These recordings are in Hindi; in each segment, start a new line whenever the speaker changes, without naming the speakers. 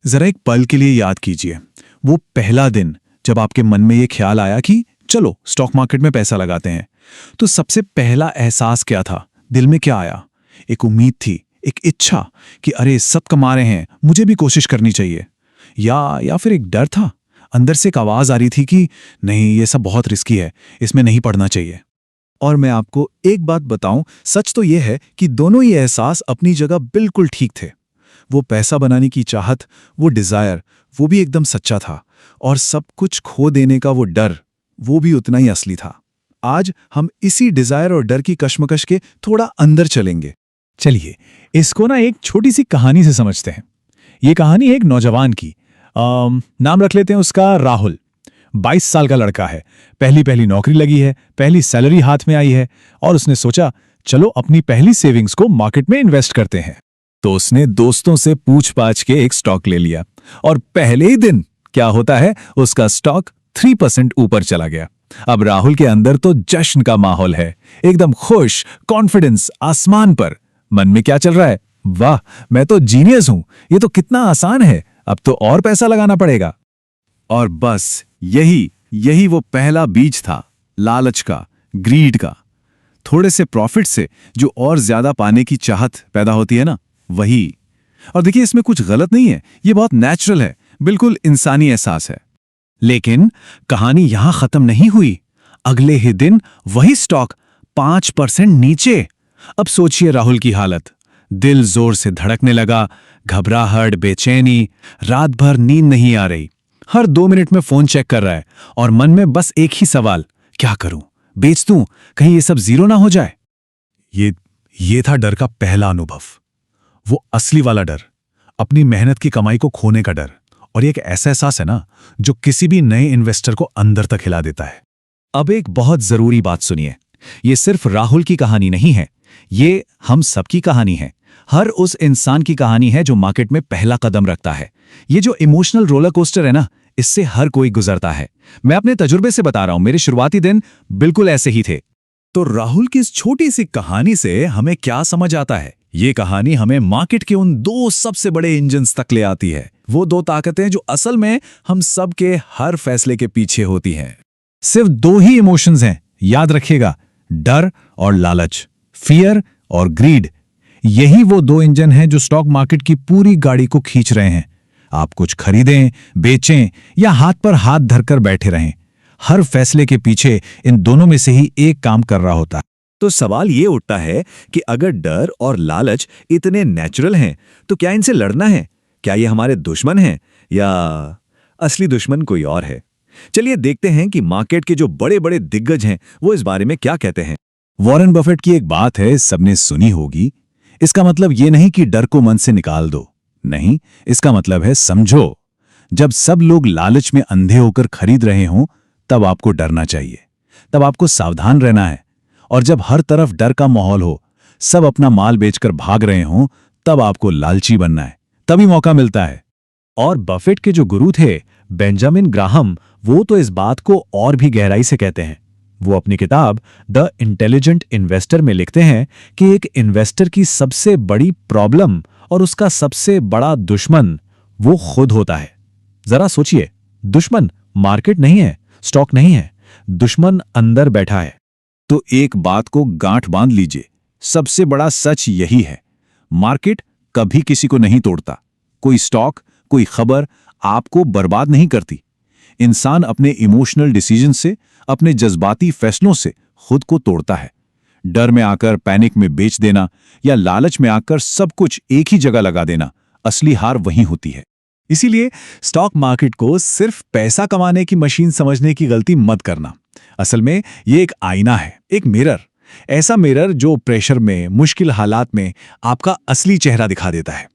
जरा एक पल के लिए याद कीजिए, वो पहला दिन जब आपके मन में ये ख्याल आया कि चलो स्टॉक मार्केट में पैसा लगाते हैं, तो सबसे पहला एहसास क्या था? दिल में क्या आया? एक उम्मीद थी, एक इच्छा कि अरे सब कमा रहे हैं, मुझे भी कोशिश करनी चाहिए, या फिर एक डर था? अंदर से एक आवाज आ रही थी कि नहीं, ये सब बहुत रिस्की है, इसमें नहीं पड़ना चाहिए। और मैं आपको एक बात बताऊं, सच तो यह है कि दोनों ही एहसास अपनी जगह बिल्कुल ठीक थे। वो पैसा बनाने की चाहत, वो डिजायर, वो भी एकदम सच्चा था, और सब कुछ खो देने का वो डर, वो भी उतना ही असली था। आज हम इसी डिजायर और डर की कश्मकश के थोड़ा अंदर चलेंगे।
चलिए, इसको ना एक छोटी सी कहानी से समझते हैं। ये कहानी है एक नौजवान की। नाम रख लेते हैं उसका राहुल। 22 साल का लड़का है, पहली नौकरी लगी है, पहली सैलरी हाथ में आई है, और उसने सोचा चलो अपनी पहली सेविंग्स को मार्केट में इन्वेस्ट करते हैं। तो उसने दोस्तों से पूछ-पाछ के एक स्टॉक ले लिया, और पहले ही दिन क्या होता है, उसका स्टॉक 3% ऊपर चला गया। अब राहुल के अंदर तो जश्न का माहौल है, एकदम खुश, कॉन्फिडेंस आसमान पर। मन में क्या चल रहा है? वाह, मैं तो जीनियस हूं, ये तो कितना आसान है, अब तो और पैसा लगाना पड़ेगा।
और बस यही वो पहला बीज था, लालच का, ग्रीड का। थोड़े से प्रॉफिट से जो और ज्यादा पाने की चाहत पैदा होती है ना, वही। और देखिए, इसमें कुछ गलत नहीं है, ये बहुत नेचुरल है, बिल्कुल इंसानी एहसास है। लेकिन कहानी यहां खत्म नहीं हुई। अगले ही दिन वही स्टॉक 5% नीचे। अब सोचिए राहुल की हालत। दिल जोर से धड़कने लगा, घबराहट, बेचैनी, रात भर नींद नहीं आ रही। हर 2 मिनट में फोन चेक कर रहा है, और मन में बस एक ही सवाल, क्या करूं? बेच दूं? कहीं ये सब जीरो ना हो जाए। ये था डर का पहला अनुभव, वो असली वाला डर, अपनी मेहनत की कमाई को खोने का डर। और ये एक ऐसा एहसास है ना, जो किसी भी नए इन्वेस्टर को अंदर तक हिला देता है।
अब एक बहुत जरूरी बात सुनिए, ये सिर्फ राहुल की कहानी नहीं है, ये हम सबकी कहानी है। हर उस इंसान की कहानी है जो मार्केट में पहला कदम रखता है। ये जो इमोशनल रोलर कोस्टर है ना, इससे हर कोई गुजरता है। मैं अपने तजुर्बे से बता रहा हूं, मेरे शुरुआती दिन बिल्कुल ऐसे ही थे।
तो राहुल की इस छोटी सी कहानी से हमें क्या समझ आता है? ये कहानी हमें मार्केट के उन 2 सबसे बड़े इंजन्स तक ले आती है। वो 2 ताकतें जो असल में हम सब के हर फैसले के पीछे होती हैं।
सिर्फ 2 ही इमोशंस हैं, याद रखिएगा, डर और लालच, फियर और ग्रीड। यही वो 2 इंजन हैं जो स्टॉक मार्केट की पूरी गाड़ी को खींच रहे हैं। आप कुछ खरीदें, बेचें या हाथ पर हाथ धरकर बैठे रहें, हर फैसले के पीछे इन दोनों में से ही एक काम कर रहा होता है।
तो सवाल ये उठता है कि अगर डर और लालच इतने नेचुरल हैं, तो क्या इनसे लड़ना है? क्या ये हमारे दुश्मन हैं, या असली दुश्मन कोई और है? चलिए देखते हैं कि मार्केट के जो बड़े बड़े दिग्गज हैं, वो इस बारे में क्या कहते हैं।
वॉरेन बफेट की एक बात है, सबने सुनी होगी। इसका मतलब ये नहीं कि डर को मन से निकाल दो, नहीं, इसका मतलब है समझो। जब सब लोग लालच में अंधे होकर खरीद रहे हों, तब आपको डरना चाहिए, तब आपको सावधान रहना है। और जब हर तरफ डर का माहौल हो, सब अपना माल बेचकर भाग रहे हों, तब आपको लालची बनना है, तभी मौका मिलता है। और बफेट के जो गुरु थे, बेंजामिन ग्राहम, वो तो इस बात को और भी गहराई से कहते हैं। वो अपनी किताब द इंटेलिजेंट इन्वेस्टर में लिखते हैं कि एक इन्वेस्टर की सबसे बड़ी प्रॉब्लम और उसका सबसे बड़ा दुश्मन वो खुद होता है। जरा सोचिए, दुश्मन मार्केट नहीं है, स्टॉक नहीं है, दुश्मन अंदर बैठा है।
तो एक बात को गांठ बांध लीजिए, सबसे बड़ा सच यही है, मार्केट कभी किसी को नहीं तोड़ता। कोई स्टॉक, कोई खबर आपको बर्बाद नहीं करती। इंसान अपने इमोशनल डिसीजन से, अपने जज्बाती फैसलों से खुद को तोड़ता है। डर में आकर पैनिक में बेच देना, या लालच में आकर सब कुछ एक ही जगह लगा देना, असली हार वहीं होती है।
इसीलिए स्टॉक मार्केट को सिर्फ पैसा कमाने की मशीन समझने की गलती मत करना। असल में ये एक आईना है, एक मिरर। ऐसा मिरर जो प्रेशर में, मुश्किल हालात में आपका असली चेहरा दिखा देता है।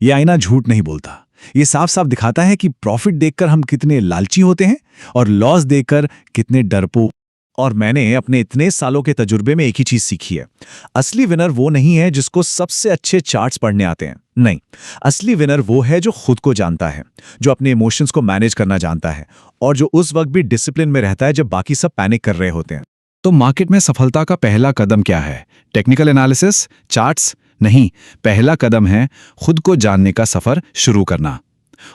ये आईना झूठ नहीं बोलता, ये साफ साफ दिखाता है कि प्रॉफिट देखकर हम कितने लालची होते हैं और लॉस देखकर कितने डरपोक। और मैंने अपने इतने सालों के तजुर्बे में एक ही चीज सीखी है, असली विनर वो नहीं है जिसको सबसे अच्छे चार्ट्स पढ़ने आते हैं। नहीं, असली विनर वो है जो खुद को जानता है, जो अपने इमोशंस को मैनेज करना जानता है, और जो उस वक्त भी डिसिप्लिन में रहता है जब बाकी सब पैनिक कर रहे होते हैं।
तो मार्केट में सफलता का पहला कदम क्या है? Technical analysis, charts? नहीं, पहला कदम है खुद को जानने का सफर शुरू करना।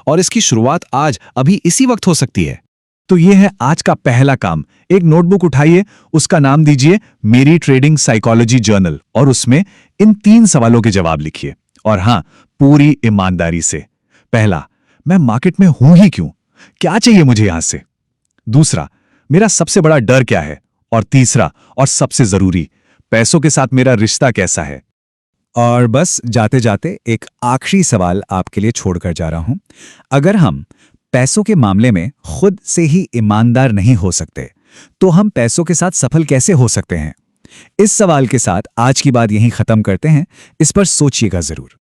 और इसकी शुरुआत आज अभी इसी वक्त हो सकती है।
तो ये है आज का पहला काम। एक नोटबुक उठाइए, उसका नाम दीजिए मेरी ट्रेडिंग साइकोलॉजी जर्नल, और उसमें इन 3 सवालों के जवाब लिखिए। और हां, पूरी ईमानदारी से। पहला, मैं मार्केट में हूं ही क्यों? क्या चाहिए मुझे यहां से? दूसरा, मेरा सबसे बड़ा डर क्या है? और तीसरा और सबसे जरूरी, पैसों के साथ मेरा रिश्ता कैसा है? और बस जाते जाते एक आखिरी सवाल आपके लिए छोड़कर जा रहा हूं। अगर हम पैसों के मामले में खुद से ही ईमानदार नहीं हो सकते, तो हम पैसों के साथ सफल कैसे हो सकते हैं? इस सवाल के साथ आज की बात यहीं खत्म करते हैं। इस पर सोचिएगा जरूर।